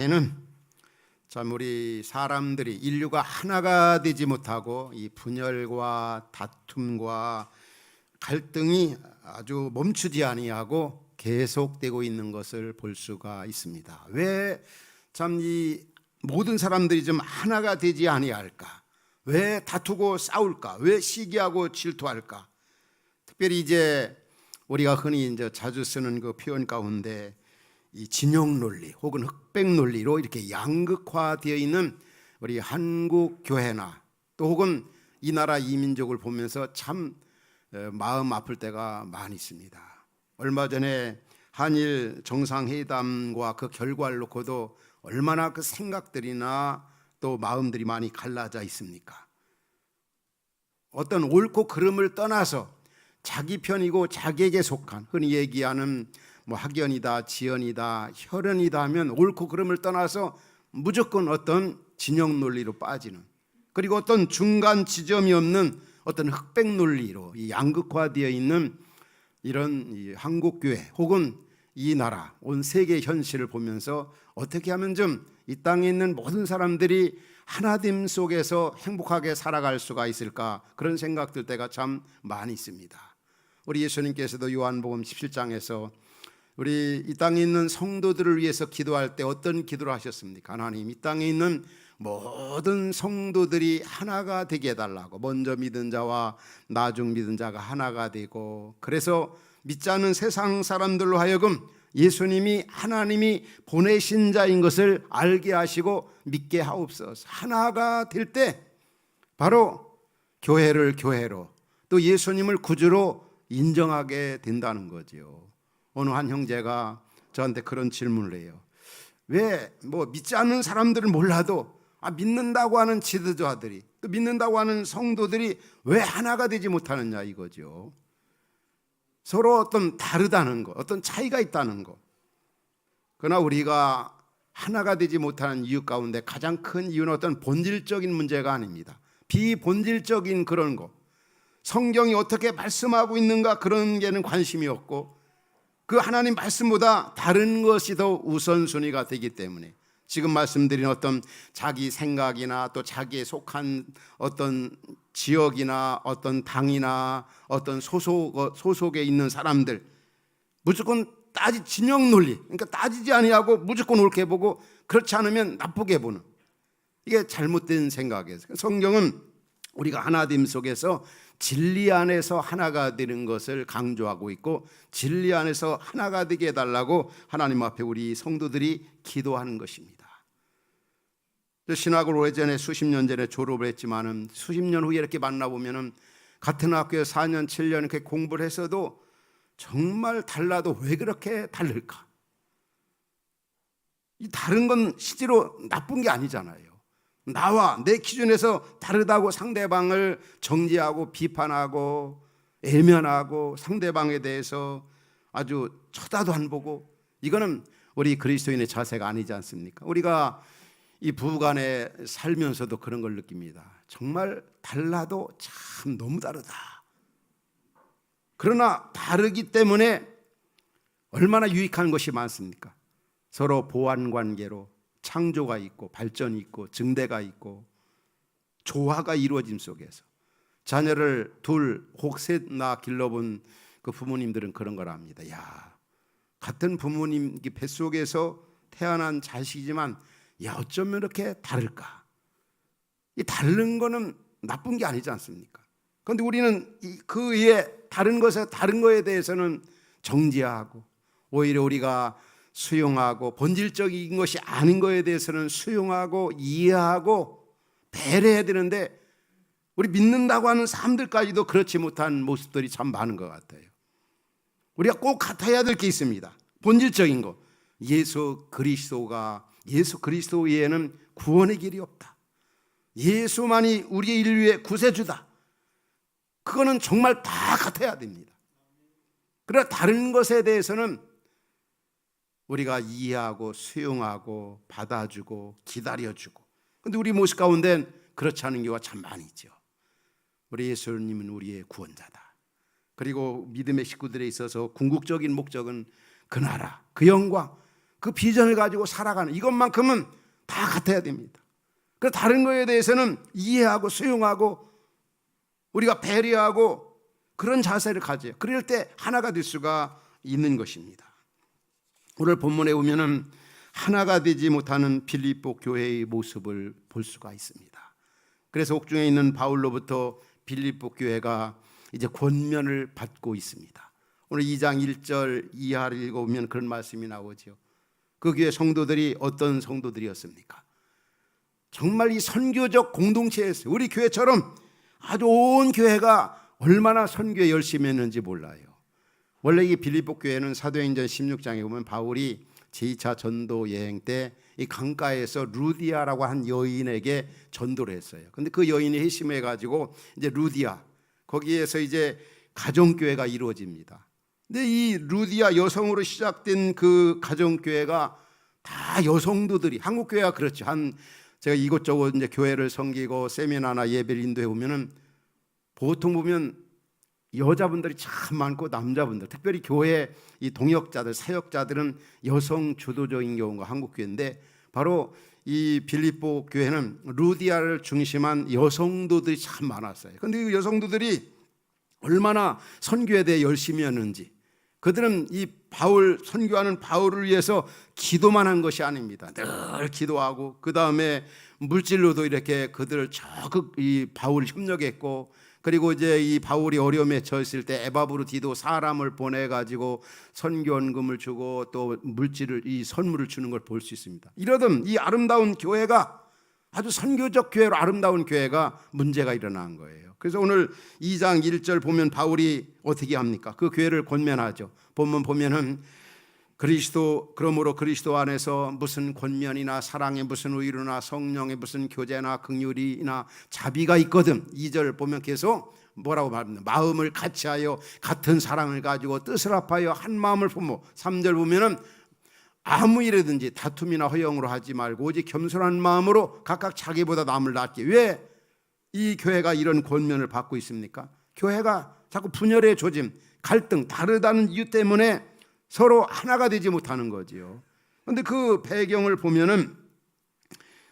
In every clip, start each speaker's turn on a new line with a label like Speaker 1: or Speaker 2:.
Speaker 1: 에는 참 우리 사람들이 인류가 하나가 되지 못하고 이 분열과 다툼과 갈등이 아주 멈추지 아니하고 계속되고 있는 것을 볼 수가 있습니다. 왜 참 이 모든 사람들이 좀 하나가 되지 아니할까? 왜 다투고 싸울까? 왜 시기하고 질투할까? 특별히 이제 우리가 흔히 이제 자주 쓰는 그 표현 가운데 이 진영 논리 혹은 흑백 논리로 이렇게 양극화되어 있는 우리 한국 교회나 또 혹은 이 나라 이 민족을 보면서 참 마음 아플 때가 많이 있습니다. 얼마 전에 한일 정상회담과 그 결과를 놓고도 얼마나 그 생각들이나 또 마음들이 많이 갈라져 있습니까? 어떤 옳고 그름을 떠나서 자기 편이고 자기에게 속한, 흔히 얘기하는 뭐 학연이다, 지연이다, 혈연이다 하면 옳고 그름을 떠나서 무조건 어떤 진영 논리로 빠지는, 그리고 어떤 중간 지점이 없는 어떤 흑백 논리로 이 양극화되어 있는 이런 이 한국 교회 혹은 이 나라, 온 세계 현실을 보면서 어떻게 하면 좀 이 땅에 있는 모든 사람들이 하나됨 속에서 행복하게 살아갈 수가 있을까, 그런 생각 들 때가 참 많이 있습니다. 우리 예수님께서도 요한복음 17장에서 우리 이 땅에 있는 성도들을 위해서 기도할 때 어떤 기도를 하셨습니까? 하나님, 이 땅에 있는 모든 성도들이 하나가 되게 해달라고, 먼저 믿은 자와 나중 믿은 자가 하나가 되고, 그래서 믿지 않는 세상 사람들로 하여금 예수님이 하나님이 보내신 자인 것을 알게 하시고 믿게 하옵소서. 하나가 될 때 바로 교회를 교회로, 또 예수님을 구주로 인정하게 된다는 거죠. 어느 한 형제가 저한테 그런 질문을 해요. 왜 뭐 믿지 않는 사람들은 몰라도 믿는다고 하는 지도자들이, 또 믿는다고 하는 성도들이 왜 하나가 되지 못하느냐 이거죠. 서로 어떤 다르다는 것, 어떤 차이가 있다는 것. 그러나 우리가 하나가 되지 못하는 이유 가운데 가장 큰 이유는 어떤 본질적인 문제가 아닙니다. 비본질적인 그런 것, 성경이 어떻게 말씀하고 있는가, 그런 게는 관심이 없고, 그 하나님 말씀보다 다른 것이 더 우선순위가 되기 때문에 지금 말씀드린 어떤 자기 생각이나 또 자기에 속한 어떤 지역이나 어떤 당이나 어떤 소속에 있는 사람들, 무조건 진영 논리, 그러니까 따지지 아니하고 무조건 옳게 보고 그렇지 않으면 나쁘게 보는, 이게 잘못된 생각이에요. 성경은 우리가 하나됨 속에서 진리 안에서 하나가 되는 것을 강조하고 있고, 진리 안에서 하나가 되게 해달라고 하나님 앞에 우리 성도들이 기도하는 것입니다. 신학을 오래전에 수십 년 전에 졸업을 했지만은 수십 년 후에 이렇게 만나보면은 같은 학교에 4년 7년 이렇게 공부를 했어도 정말 달라도 왜 그렇게 다를까? 이 다른 건 실제로 나쁜 게 아니잖아요. 나와 내 기준에서 다르다고 상대방을 정죄하고 비판하고 애면하고 상대방에 대해서 아주 쳐다도 안 보고, 이거는 우리 그리스도인의 자세가 아니지 않습니까? 우리가 이 부부간에 살면서도 그런 걸 느낍니다. 정말 달라도 참 너무 다르다. 그러나 다르기 때문에 얼마나 유익한 것이 많습니까? 서로 보완관계로 창조가 있고 발전이 있고 증대가 있고 조화가 이루어짐 속에서 자녀를 둘 혹 셋나 길러본 그 부모님들은 그런 걸 압니다. 야, 같은 부모님 뱃속에서 태어난 자식이지만 어쩌면 이렇게 다를까? 이 다른 거는 나쁜 게 아니지 않습니까? 그런데 우리는 그 위에 다른 거에 대해서는 정죄하고, 오히려 우리가 수용하고 본질적인 것이 아닌 것에 대해서는 수용하고 이해하고 배려해야 되는데, 우리 믿는다고 하는 사람들까지도 그렇지 못한 모습들이 참 많은 것 같아요. 우리가 꼭 같아야 될 게 있습니다. 본질적인 것, 예수 그리스도 외에는 구원의 길이 없다. 예수만이 우리 인류의 구세주다. 그거는 정말 다 같아야 됩니다. 그러나 다른 것에 대해서는 우리가 이해하고 수용하고 받아주고 기다려주고, 그런데 우리 모습 가운데는 그렇지 않은 경우가 참 많이 있죠. 우리 예수님은 우리의 구원자다. 그리고 믿음의 식구들에 있어서 궁극적인 목적은 그 나라, 그 영광, 그 비전을 가지고 살아가는 이것만큼은 다 같아야 됩니다. 그 다른 거에 대해서는 이해하고 수용하고 우리가 배려하고 그런 자세를 가져요. 그럴 때 하나가 될 수가 있는 것입니다. 오늘 본문에 보면은 하나가 되지 못하는 빌립보 교회의 모습을 볼 수가 있습니다. 그래서 옥중에 있는 바울로부터 빌립보 교회가 이제 권면을 받고 있습니다. 오늘 2장 1절 이하를 읽어보면 그런 말씀이 나오죠. 그 교회 성도들이 어떤 성도들이었습니까? 정말 이 선교적 공동체였어요. 우리 교회처럼 아주 온 교회가 얼마나 선교에 열심히 했는지 몰라요. 원래 이 빌립보 교회는 사도행전 16장에 보면 바울이 제2차 전도 여행 때 이 강가에서 루디아라고 한 여인에게 전도를 했어요. 근데 그 여인이 회심해 가지고 이제 루디아 거기에서 이제 가정교회가 이루어집니다. 근데 이 루디아 여성으로 시작된 그 가정교회가 다 여성도들이, 한국 교회가 그렇죠. 제가 이곳저곳 이제 교회를 섬기고 세미나나 예배를 인도해 보면은 보통 보면 여자분들이 참 많고 남자분들, 특별히 교회 이 동역자들, 사역자들은 여성 주도적인 경우가 한국 교회인데 바로 이 빌립보 교회는 루디아를 중심한 여성도들이 참 많았어요. 그런데 그 여성도들이 얼마나 선교에 대해 열심히 했는지, 그들은 이 바울 선교하는 바울을 위해서 기도만 한 것이 아닙니다. 늘 기도하고 그 다음에 물질로도 이렇게 그들을 적극 이 바울을 협력했고, 그리고 이제 이 바울이 어려움에 처했을 때 에바브로디도 사람을 보내 가지고 선교원금을 주고 또 물질을 이 선물을 주는 걸 볼 수 있습니다. 이러던 이 아름다운 교회가 아주 선교적 교회로 아름다운 교회가 문제가 일어난 거예요. 그래서 오늘 2장 1절 보면 바울이 어떻게 합니까? 그 교회를 권면하죠. 본문 보면은 그러므로 그리스도 안에서 무슨 권면이나 사랑에 무슨 의로나 성령의 무슨 교제나 긍휼이나 자비가 있거든. 2절 보면 계속 뭐라고 말합니다. 마음을 같이하여 같은 사랑을 가지고 뜻을 합하여 한 마음을 품어. 3절 보면은 아무 일이든지 다툼이나 허영으로 하지 말고 오직 겸손한 마음으로 각각 자기보다 남을 낫게. 왜 이 교회가 이런 권면을 받고 있습니까? 교회가 자꾸 분열의 조짐, 갈등, 다르다는 이유 때문에 서로 하나가 되지 못하는 거지요. 그런데 그 배경을 보면은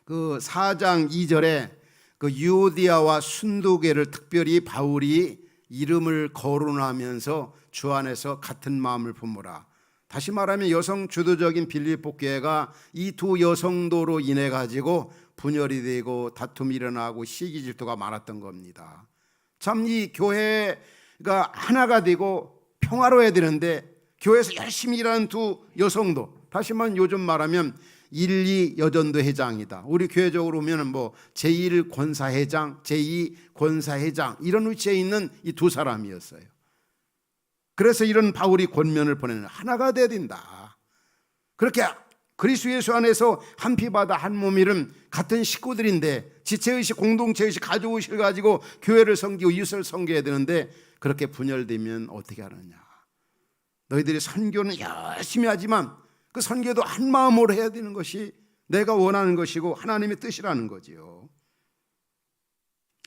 Speaker 1: 그 4장 2절에 그 유오디아와 순두계를 특별히 바울이 이름을 거론하면서 주 안에서 같은 마음을 품으라. 다시 말하면 여성 주도적인 빌립보 교회가 이 두 여성도로 인해 가지고 분열이 되고 다툼이 일어나고 시기 질투가 많았던 겁니다. 참 이 교회가 하나가 되고 평화로워야 되는데 교회에서 열심히 일하는 두 여성도, 다시 말하면 요즘 말하면 1, 2 여전도 회장이다. 우리 교회적으로 보면 뭐 제1 권사회장, 제2 권사회장 이런 위치에 있는 이 두 사람이었어요. 그래서 이런 바울이 권면을 보내는 하나가 돼야 된다. 그렇게 그리스도 예수 안에서 한 피바다 한 몸이름 같은 식구들인데 지체의식, 공동체의식, 가족의식을 가지고 교회를 섬기고 이웃을 섬겨야 되는데 그렇게 분열되면 어떻게 하느냐. 너희들이 선교는 열심히 하지만 그 선교도 한 마음으로 해야 되는 것이 내가 원하는 것이고 하나님의 뜻이라는 거지요.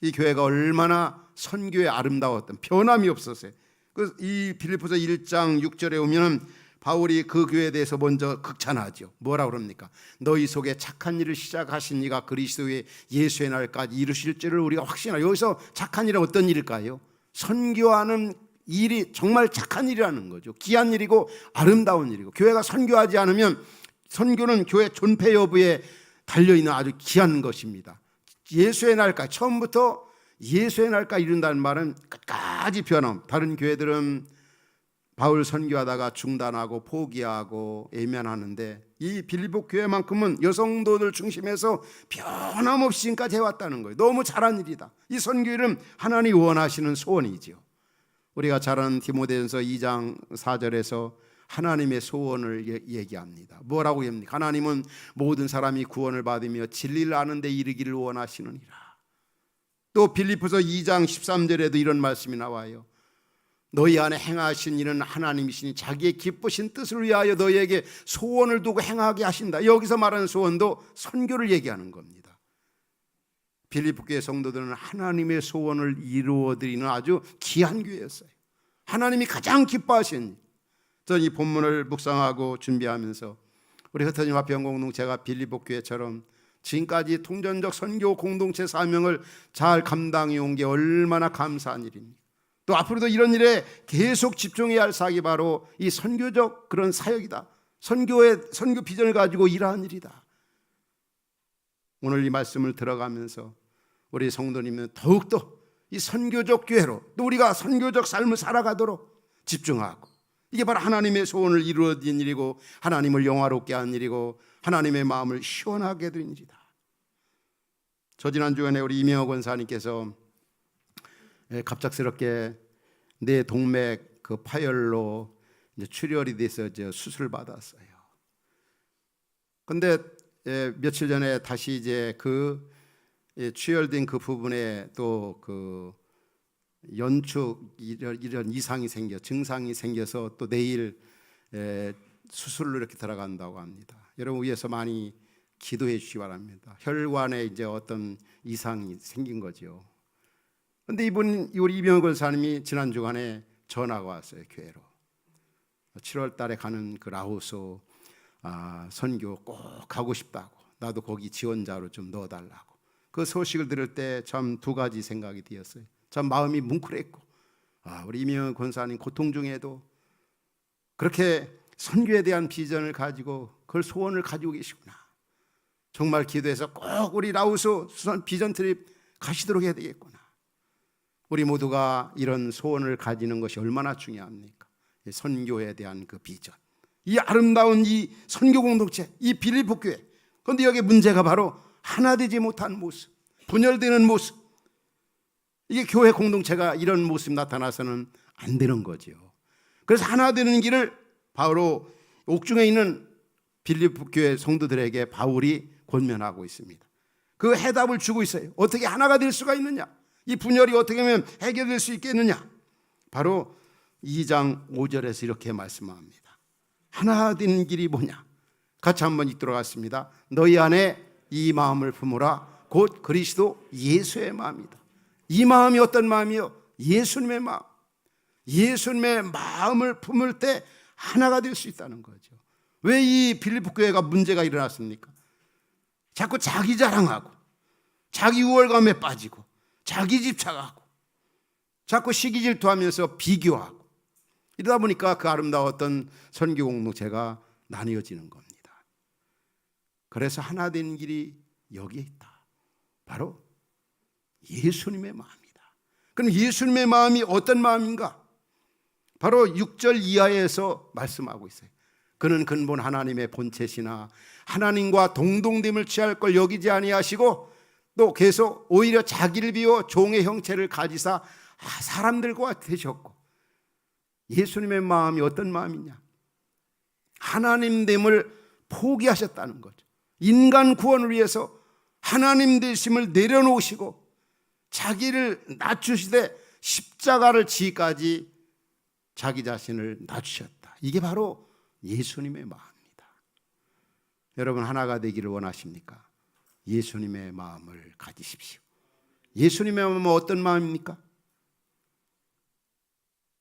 Speaker 1: 이 교회가 얼마나 선교에 아름다웠던, 변함이 없었어요. 이 빌립보서 1장 6절에 오면 바울이 그 교회에 대해서 먼저 극찬하죠. 뭐라고 그럽니까? 너희 속에 착한 일을 시작하신 이가 그리스도의 예수의 날까지 이루실 줄을 우리가 확신하라. 여기서 착한 일은 어떤 일일까요? 선교하는 일이 정말 착한 일이라는 거죠. 귀한 일이고 아름다운 일이고, 교회가 선교하지 않으면 선교는 교회 존폐 여부에 달려있는 아주 귀한 것입니다. 예수의 날까지, 처음부터 예수의 날까지 이룬다는 말은 끝까지 변함. 다른 교회들은 바울 선교하다가 중단하고 포기하고 외면하는데 이 빌립보 교회만큼은 여성도들 중심에서 변함없이 지금까지 해왔다는 거예요. 너무 잘한 일이다. 이 선교일은 하나님이 원하시는 소원이죠. 우리가 잘 아는 디모데전서 2장 4절에서 하나님의 소원을 얘기합니다. 뭐라고 합니까? 하나님은 모든 사람이 구원을 받으며 진리를 아는 데 이르기를 원하시느니라. 또 빌립보서 2장 13절에도 이런 말씀이 나와요. 너희 안에 행하신 일은 하나님이시니 자기의 기쁘신 뜻을 위하여 너희에게 소원을 두고 행하게 하신다. 여기서 말하는 소원도 선교를 얘기하는 겁니다. 빌립보 교회 성도들은 하나님의 소원을 이루어드리는 아주 귀한 교회였어요. 하나님이 가장 기뻐하신, 저는 이 본문을 묵상하고 준비하면서 우리 흩어진 화평 공동체가 빌립보 교회처럼 지금까지 통전적 선교 공동체 사명을 잘 감당해 온 게 얼마나 감사한 일입니까? 또 앞으로도 이런 일에 계속 집중해야 할 사역이 바로 이 선교적 그런 사역이다. 선교 비전을 가지고 일하는 일이다. 오늘 이 말씀을 들어가면서 우리 성도님은 더욱더 이 선교적 교회로 또 우리가 선교적 삶을 살아가도록 집중하고, 이게 바로 하나님의 소원을 이루어진 일이고 하나님을 영화롭게 한 일이고 하나님의 마음을 시원하게 해드린 일이다. 저 지난 주간에 우리 이명호 권사님께서 갑작스럽게 내 동맥 그 파열로 이제 출혈이 돼서 수술을 받았어요. 근데 며칠 전에 다시 이제 그 출혈된 그 부분에 또 그 연축 이런 이상이 생겨 증상이 생겨서 또 내일 수술로 이렇게 들어간다고 합니다. 여러분 위해서 많이 기도해 주시기 바랍니다. 혈관에 이제 어떤 이상이 생긴 거죠. 근데 우리 이병헌 권사님이 지난 주간에 전화가 왔어요. 교회로 7월 달에 가는 그 라오스 선교 꼭 가고 싶다고, 나도 거기 지원자로 좀 넣어달라고. 그 소식을 들을 때 참 두 가지 생각이 들었어요. 참 마음이 뭉클했고, 우리 이명헌 권사님 고통 중에도 그렇게 선교에 대한 비전을 가지고 그걸 소원을 가지고 계시구나. 정말 기도해서 꼭 우리 라오스 비전 트립 가시도록 해야 되겠구나. 우리 모두가 이런 소원을 가지는 것이 얼마나 중요합니까? 선교에 대한 그 비전, 이 아름다운 이 선교 공동체, 이 빌립보 교회. 그런데 여기 문제가 바로 하나 되지 못한 모습, 분열되는 모습. 이게 교회 공동체가 이런 모습이 나타나서는 안 되는 거죠. 그래서 하나 되는 길을 바로 옥중에 있는 빌립보 교회 성도들에게 바울이 권면하고 있습니다. 그 해답을 주고 있어요. 어떻게 하나가 될 수가 있느냐, 이 분열이 어떻게 하면 해결될 수 있겠느냐. 바로 2장 5절에서 이렇게 말씀합니다. 하나 되는 길이 뭐냐? 같이 한번 읽도록 하겠습니다. 너희 안에 이 마음을 품으라. 곧 그리스도 예수의 마음이다. 이 마음이 어떤 마음이요? 예수님의 마음. 예수님의 마음을 품을 때 하나가 될 수 있다는 거죠. 왜 이 빌립보 교회가 문제가 일어났습니까? 자꾸 자기 자랑하고 자기 우월감에 빠지고 자기 집착하고 자꾸 시기 질투하면서 비교하고, 이러다 보니까 그 아름다웠던 선교 공동체가 나뉘어지는 겁니다. 그래서 하나 되는 길이 여기에 있다. 바로 예수님의 마음이다. 그럼 예수님의 마음이 어떤 마음인가? 바로 6절 이하에서 말씀하고 있어요. 그는 근본 하나님의 본체시나 하나님과 동등됨을 취할 걸 여기지 아니하시고, 또 계속 오히려 자기를 비워 종의 형체를 가지사 사람들과 되셨고. 예수님의 마음이 어떤 마음이냐? 하나님됨을 포기하셨다는 거죠. 인간 구원을 위해서 하나님 되심을 내려놓으시고 자기를 낮추시되 십자가를 지기까지 자기 자신을 낮추셨다. 이게 바로 예수님의 마음입니다. 여러분 하나가 되기를 원하십니까? 예수님의 마음을 가지십시오. 예수님의 마음은 어떤 마음입니까?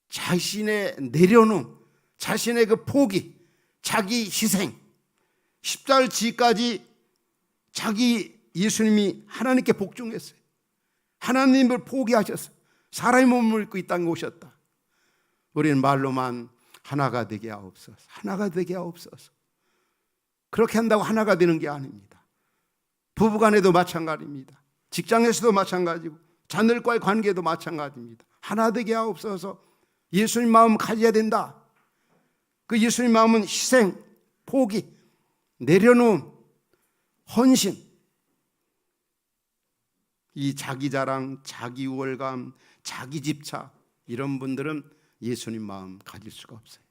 Speaker 1: 자신의 내려놓음, 자신의 그 포기, 자기 희생, 십자가를 지기까지 자기 예수님이 하나님께 복종했어요. 하나님을 포기하셨어요. 사람의 몸을 입고 이 땅에 오셨다. 우리는 말로만 하나가 되게 하옵소서, 하나가 되게 하옵소서. 그렇게 한다고 하나가 되는 게 아닙니다. 부부간에도 마찬가지입니다. 직장에서도 마찬가지고 자녀들과의 관계도 마찬가지입니다. 하나 되게 하옵소서. 예수님 마음 가져야 된다. 그 예수님 마음은 희생, 포기, 내려놓음, 헌신. 이 자기 자랑, 자기 우월감, 자기 집착, 이런 분들은 예수님 마음 가질 수가 없어요.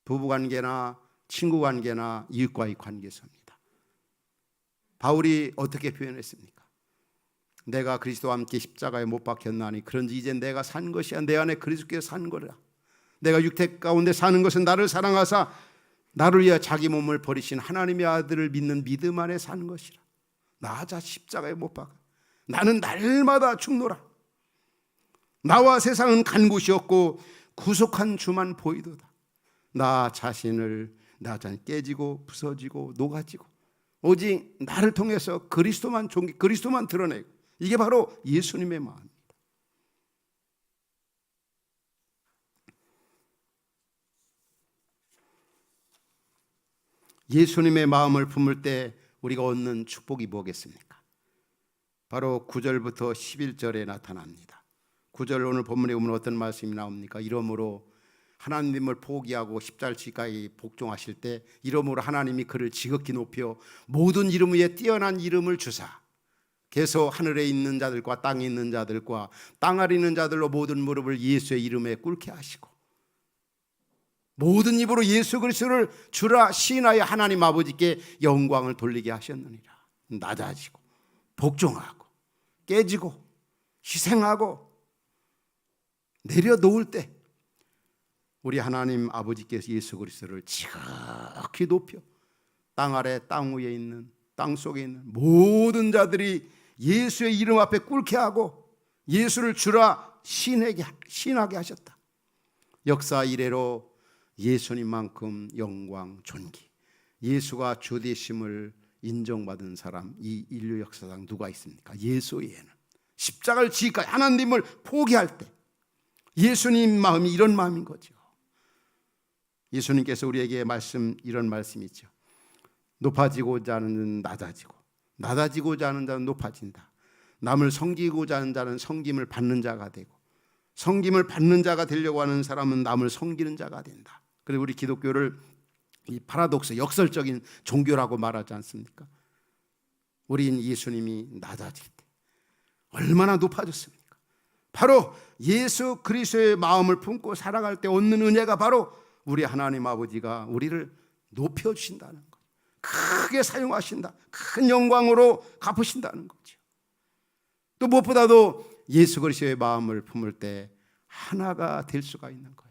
Speaker 1: 부부관계나 친구관계나 이웃과의 관계에서입니다. 바울이 어떻게 표현했습니까? 내가 그리스도와 함께 십자가에 못 박혔나니 그런지 이제 내가 산 것이 아니라 내 안에 그리스도께서 산 거라. 내가 육체 가운데 사는 것은 나를 사랑하사 나를 위하여 자기 몸을 버리신 하나님의 아들을 믿는 믿음 안에 사는 것이라. 나 자 십자가에 못 박아 나는 날마다 죽노라. 나와 세상은 간 곳이 없고 구속한 주만 보이도다. 나 자신을 나 자신이 깨지고 부서지고 녹아지고 오직 나를 통해서 그리스도만 드러내고, 이게 바로 예수님의 마음입니다. 예수님의 마음을 품을 때 우리가 얻는 축복이 뭐겠습니까? 바로 9절부터 11절에 나타납니다. 9절 오늘 본문에 보면 어떤 말씀이 나옵니까? 이러므로 하나님을 포기하고 십자가에 복종하실 때 이러므로 하나님이 그를 지극히 높여 모든 이름 위에 뛰어난 이름을 주사 계속 하늘에 있는 자들과 땅에 있는 자들과 땅 아래 있는 자들로 모든 무릎을 예수의 이름에 꿇게 하시고 모든 입으로 예수 그리스도를 주라 시인하여 하나님 아버지께 영광을 돌리게 하셨느니라. 낮아지고 복종하고 깨지고 희생하고 내려놓을 때 우리 하나님 아버지께서 예수 그리스도를 지극히 높여 땅 아래 땅 위에 있는 땅 속에 있는 모든 자들이 예수의 이름 앞에 꿇게 하고 예수를 주라 시인하게 하셨다. 역사 이래로 예수님만큼 영광 존귀, 예수가 주 되심을 인정받은 사람 이 인류 역사상 누가 있습니까? 예수 외에는. 십자가를 지기까지 하나님을 포기할 때 예수님 마음이 이런 마음인 거죠. 예수님께서 우리에게 이런 말씀이 있죠. 높아지고자 하는 낮아지고, 낮아지고자 하는 자는 높아진다. 남을 섬기고자 하는 자는 섬김을 받는 자가 되고, 섬김을 받는 자가 되려고 하는 사람은 남을 섬기는 자가 된다. 그리고 우리 기독교를 이 파라독스, 역설적인 종교라고 말하지 않습니까? 우린 예수님이 낮아질 때 얼마나 높아졌습니까? 바로 예수 그리스도의 마음을 품고 살아갈 때 얻는 은혜가 바로 우리 하나님 아버지가 우리를 높여주신다는 것, 크게 사용하신다, 큰 영광으로 갚으신다는 거죠. 또 무엇보다도 예수 그리스도의 마음을 품을 때 하나가 될 수가 있는 거예요.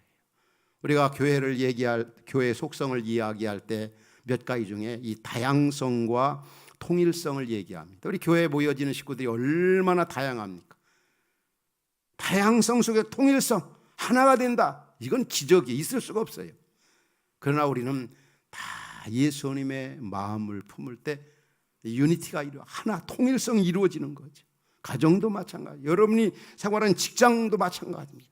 Speaker 1: 우리가 교회의 속성을 이야기할 때 몇 가지 중에 이 다양성과 통일성을 얘기합니다. 우리 교회에 모여지는 식구들이 얼마나 다양합니까? 다양성 속에 통일성, 하나가 된다. 이건 기적이 있을 수가 없어요. 그러나 우리는 다 예수님의 마음을 품을 때 유니티가 하나, 통일성이 이루어지는 거죠. 가정도 마찬가지, 여러분이 생활하는 직장도 마찬가지입니다.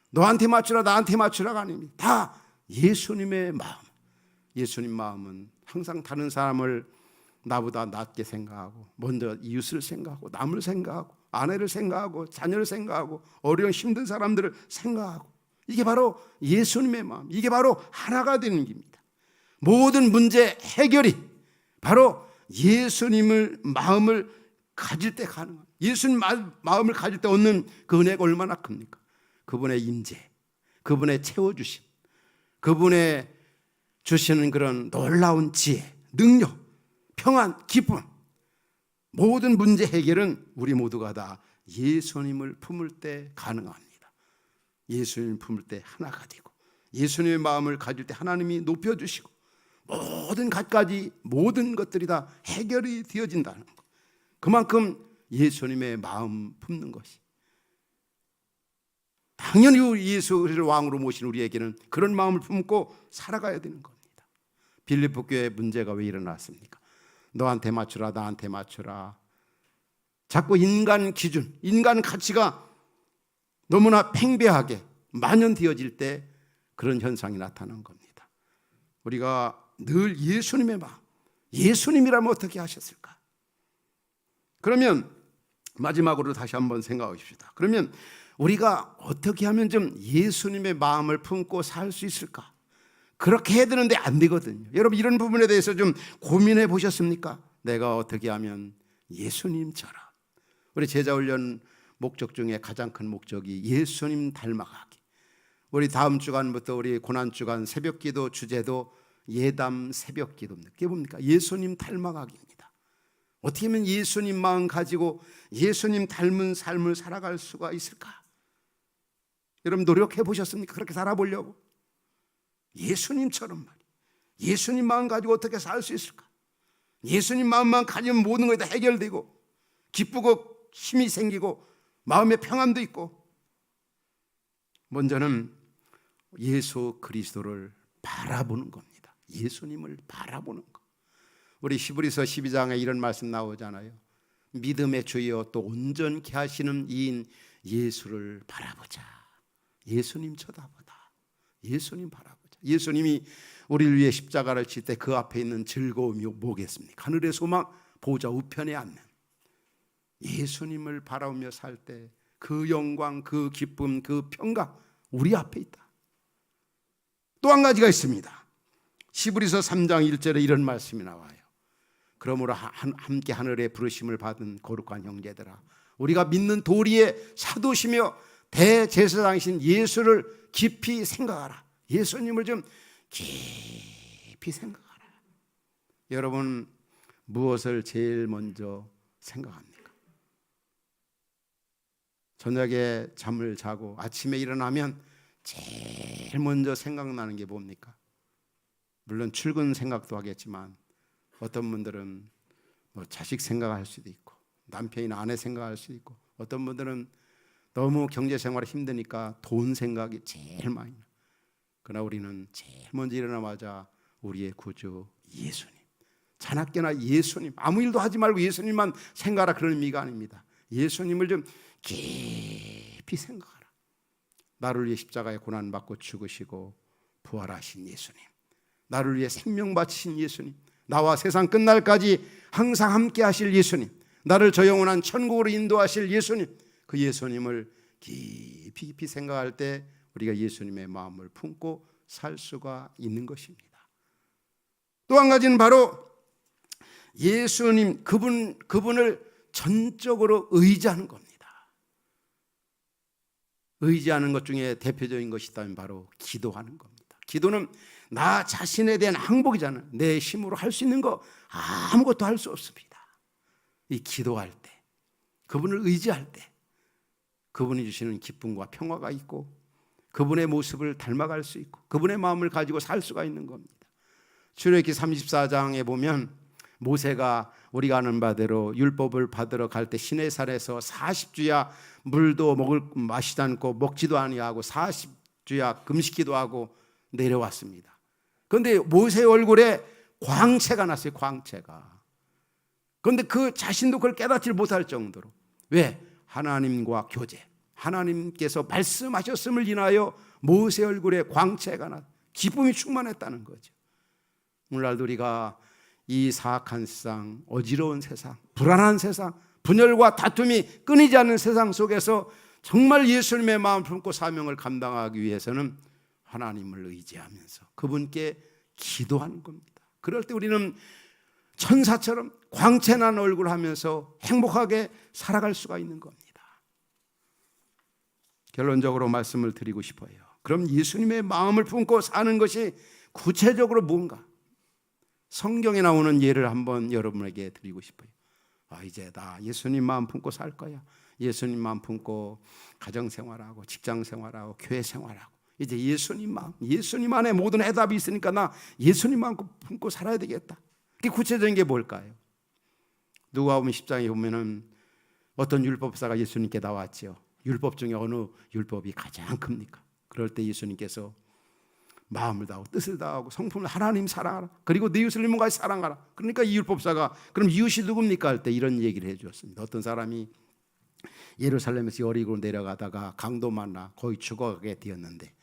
Speaker 1: 너한테 맞추라 나한테 맞추라가 아닙니다. 다 예수님의 마음. 예수님 마음은 항상 다른 사람을 나보다 낮게 생각하고, 먼저 이웃을 생각하고, 남을 생각하고, 아내를 생각하고, 자녀를 생각하고, 어려운 힘든 사람들을 생각하고, 이게 바로 예수님의 마음, 이게 바로 하나가 되는 길입니다. 모든 문제 해결이 바로 예수님을 마음을 가질 때 가능합니다. 예수님 마음을 가질 때 얻는 그 은혜가 얼마나 큽니까? 그분의 임재, 그분의 채워주심, 그분의 주시는 그런 놀라운 지혜, 능력, 평안, 기쁨, 모든 문제 해결은 우리 모두가 다 예수님을 품을 때 가능합니다. 예수님을 품을 때 하나가 되고, 예수님의 마음을 가질 때 하나님이 높여주시고, 모든 것들이 다 해결이 되어진다는 것. 그만큼 예수님의 마음 품는 것이, 당연히 예수를 왕으로 모신 우리에게는 그런 마음을 품고 살아가야 되는 겁니다. 빌립보 교회에 문제가 왜 일어났습니까? 너한테 맞추라 나한테 맞추라, 자꾸 인간 기준, 인간 가치가 너무나 팽배하게 만연되어질 때 그런 현상이 나타난 겁니다. 우리가 늘 예수님의 마음, 예수님이라면 어떻게 하셨을까? 그러면 마지막으로 다시 한번 생각해 봅시다. 그러면 우리가 어떻게 하면 좀 예수님의 마음을 품고 살 수 있을까? 그렇게 해야 되는데 안 되거든요. 여러분, 이런 부분에 대해서 좀 고민해 보셨습니까? 내가 어떻게 하면 예수님처럼, 우리 제자훈련 목적 중에 가장 큰 목적이 예수님 닮아가기. 우리 다음 주간부터 우리 고난주간 새벽기도 주제도 예담 새벽기도입니다. 그게 뭡니까? 예수님 닮아가기입니다. 어떻게 하면 예수님 마음 가지고 예수님 닮은 삶을 살아갈 수가 있을까? 여러분, 노력해 보셨습니까? 그렇게 살아보려고. 예수님처럼 말이에요. 예수님 마음 가지고 어떻게 살 수 있을까? 예수님 마음만 가지면 모든 것이 다 해결되고, 기쁘고 힘이 생기고 마음의 평안도 있고. 먼저는 예수 그리스도를 바라보는 겁니다. 예수님을 바라보는 것. 우리 히브리서 12장에 이런 말씀 나오잖아요. 믿음의 주여 또 온전케 하시는 이인 예수를 바라보자. 예수님 쳐다보다. 예수님 바라보자. 예수님이 우리를 위해 십자가를 칠 때 그 앞에 있는 즐거움이 뭐겠습니까? 하늘의 소망 보좌 우편에 앉는 예수님을 바라보며 살 때 그 영광, 그 기쁨, 그 평강 우리 앞에 있다. 또 한 가지가 있습니다. 히브리서 3장 1절에 이런 말씀이 나와요. 그러므로 함께 하늘의 부르심을 받은 거룩한 형제들아, 우리가 믿는 도리의 사도시며 대제사장이신 예수를 깊이 생각하라. 예수님을 좀 깊이 생각하라. 여러분, 무엇을 제일 먼저 생각합니까? 저녁에 잠을 자고 아침에 일어나면 제일 먼저 생각나는 게 뭡니까? 물론 출근 생각도 하겠지만 어떤 분들은 뭐 자식 생각할 수도 있고 남편이나 아내 생각할 수도 있고 어떤 분들은 너무 경제 생활이 힘드니까 돈 생각이 제일 많이 나. 그러나 우리는 제일 먼저 일어나자마자 우리의 구주 예수님, 자나깨나 예수님, 아무 일도 하지 말고 예수님만 생각하라 그런 의미가 아닙니다. 예수님을 좀 깊이 생각하라. 나를 위해 십자가에 고난받고 죽으시고 부활하신 예수님, 나를 위해 생명 바치신 예수님, 나와 세상 끝날까지 항상 함께 하실 예수님, 나를 저 영원한 천국으로 인도하실 예수님, 그 예수님을 깊이 생각할 때 우리가 예수님의 마음을 품고 살 수가 있는 것입니다. 또 한 가지는 바로 예수님 그분을 전적으로 의지하는 겁니다. 의지하는 것 중에 대표적인 것이 있다면 바로 기도하는 겁니다. 기도는 나 자신에 대한 항복이잖아요. 내 힘으로 할 수 있는 거 아무것도 할 수 없습니다. 이 기도할 때, 그분을 의지할 때 그분이 주시는 기쁨과 평화가 있고 그분의 모습을 닮아갈 수 있고 그분의 마음을 가지고 살 수가 있는 겁니다. 출애굽기 34장에 보면 모세가 우리가 아는 바대로 율법을 받으러 갈 때 시내산에서 40주야 물도 마시지 않고 먹지도 아니하고 40주야 금식기도 하고 내려왔습니다. 그런데 모세 얼굴에 광채가 났어요. 광채가. 그런데 그 자신도 그걸 깨닫지 못할 정도로. 왜? 하나님과 교제, 하나님께서 말씀하셨음을 인하여 모세 얼굴에 광채가 났, 기쁨이 충만했다는 거죠. 오늘날도 우리가 이 사악한 세상, 어지러운 세상, 불안한 세상, 분열과 다툼이 끊이지 않는 세상 속에서 정말 예수님의 마음을 품고 사명을 감당하기 위해서는 하나님을 의지하면서 그분께 기도하는 겁니다. 그럴 때 우리는 천사처럼 광채난 얼굴을 하면서 행복하게 살아갈 수가 있는 겁니다. 결론적으로 말씀을 드리고 싶어요. 그럼 예수님의 마음을 품고 사는 것이 구체적으로 뭔가? 성경에 나오는 예를 한번 여러분에게 드리고 싶어요. 이제 나 예수님 마음 품고 살 거야. 예수님 마음 품고 가정생활하고 직장생활하고 교회생활하고 이제 예수님 마음, 예수님 안에 모든 해답이 있으니까 나 예수님 마음 품고 살아야 되겠다. 그게 구체적인 게 뭘까요? 누가복음 10장에 보면은 어떤 율법사가 예수님께 나왔죠. 율법 중에 어느 율법이 가장 큽니까? 그럴 때 예수님께서 마음을 다하고 뜻을 다하고 성품을 하나님 사랑하라. 그리고 네 이웃을 님과 사랑하라. 그러니까 이 율법사가 그럼 이웃이 누굽니까? 할 때 이런 얘기를 해주었습니다. 어떤 사람이 예루살렘에서 여리고로 내려가다가 강도 만나 거의 죽어가게 되었는데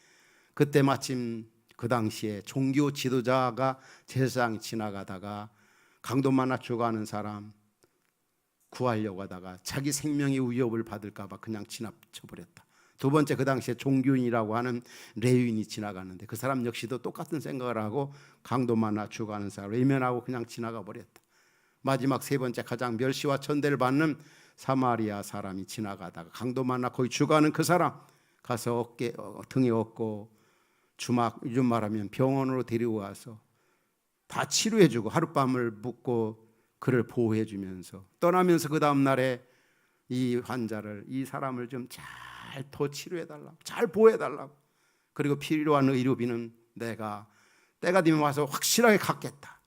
Speaker 1: 그때 마침 그 당시에 종교 지도자가 제사장이 지나가다가 강도 만나 죽어가는 사람 구하려고 하다가 자기 생명의 위협을 받을까 봐 그냥 지나쳐버렸다. 두 번째, 그 당시에 종교인이라고 하는 레위인이 지나가는데 그 사람 역시도 똑같은 생각을 하고 강도 만나 죽어가는 사람을 외면하고 그냥 지나가 버렸다. 마지막 세 번째, 가장 멸시와 천대를 받는 사마리아 사람이 지나가다가 강도 만나 거의 죽어가는 그 사람 가서 등에 업고 주막, 요즘 말하면 병원으로 데리고 가서 다 치료해주고 하룻밤을 묵고 그를 보호해주면서 떠나면서 그 다음 날에 이 환자를, 이 사람을 좀 잘 더 치료해달라고, 잘 보호해달라고, 그리고 필요한 의료비는 내가 때가 되면 와서 확실하게 갚겠다.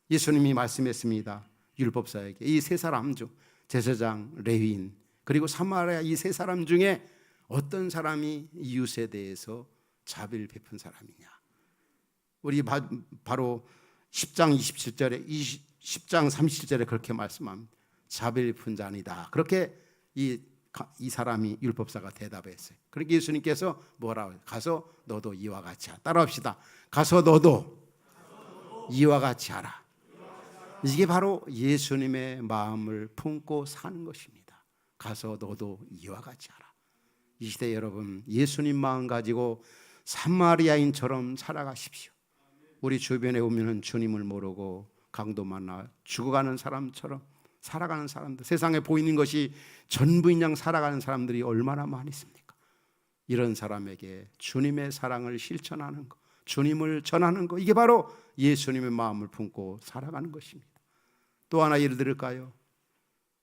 Speaker 1: 예수님이 말씀했습니다. 율법사에게 이 세 사람 중 제사장, 레위인 그리고 사마리아 이 세 사람 중에 어떤 사람이 이웃에 대해서 자비를 베푼 사람이냐? 우리 바로 10장 27절에 10장 37절에 그렇게 말씀합니다. 자비를 베푼 자니다. 그렇게 이 사람이 율법사가 대답했어요. 그러니까 예수님께서 뭐라고 해요? 가서 너도 이와 같이 하라. 따라합시다. 가서 너도 이와 같이 하라. 이게 바로 예수님의 마음을 품고 사는 것입니다. 가서 너도 이와 같이 하라. 이 시대 여러분, 예수님 마음 가지고 사마리아인처럼 살아가십시오. 우리 주변에 오면은 주님을 모르고 강도 만나 죽어가는 사람처럼 살아가는 사람들, 세상에 보이는 것이 전부인 양 살아가는 사람들이 얼마나 많이 있습니까? 이런 사람에게 주님의 사랑을 실천하는 것, 주님을 전하는 것, 이게 바로 예수님의 마음을 품고 살아가는 것입니다. 또 하나 예를 들을까요?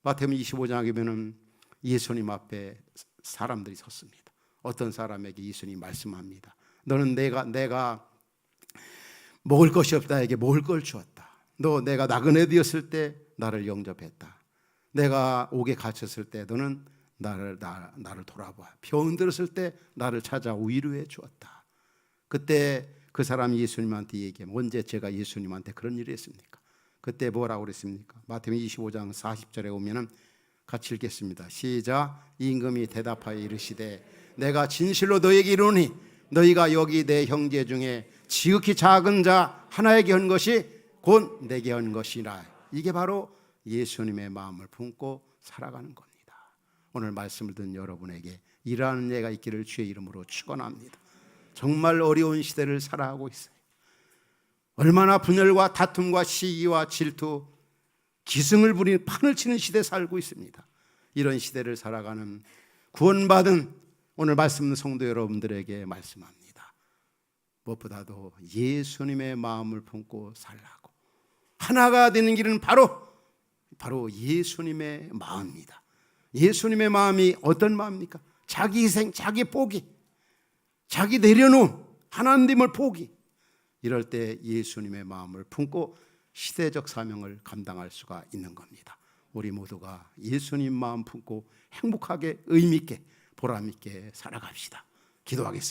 Speaker 1: 마태복음 25장에 보면 예수님 앞에 사람들이 섰습니다. 어떤 사람에게 예수님이 말씀합니다. 너는 내가 먹을 것이 없다에게 먹을 걸 주었다. 너 내가 나그네 되었을 때 나를 영접했다. 내가 옥에 갇혔을 때 너는 나를 돌아봐. 병 들었을 때 나를 찾아 위로해 주었다. 그때 그 사람이 예수님한테 얘기하면, 언제 제가 예수님한테 그런 일을 했습니까? 그때 뭐라고 그랬습니까? 마태복음 25장 40절에 오면은 같이 읽겠습니다. 시작. 임금이 대답하여 이르시되 내가 진실로 너에게 이르노니 너희가 여기 내 형제 중에 지극히 작은 자 하나에게 한 것이 곧 내게 한 것이라. 이게 바로 예수님의 마음을 품고 살아가는 겁니다. 오늘 말씀을 듣는 여러분에게 이러한 예가 있기를 주의 이름으로 축원합니다. 정말 어려운 시대를 살아가고 있어요. 얼마나 분열과 다툼과 시기와 질투, 기승을 부리는 판을 치는 시대에 살고 있습니다. 이런 시대를 살아가는 구원받은 오늘 말씀 듣는 성도 여러분들에게 말씀합니다. 무엇보다도 예수님의 마음을 품고 살라고. 하나가 되는 길은 바로 예수님의 마음입니다. 예수님의 마음이 어떤 마음입니까? 자기 희생, 자기 포기, 자기 내려놓음, 하나님을 포기. 이럴 때 예수님의 마음을 품고 시대적 사명을 감당할 수가 있는 겁니다. 우리 모두가 예수님 마음 품고 행복하게 의미 있게 보람 있게 살아갑시다. 기도하겠습니다.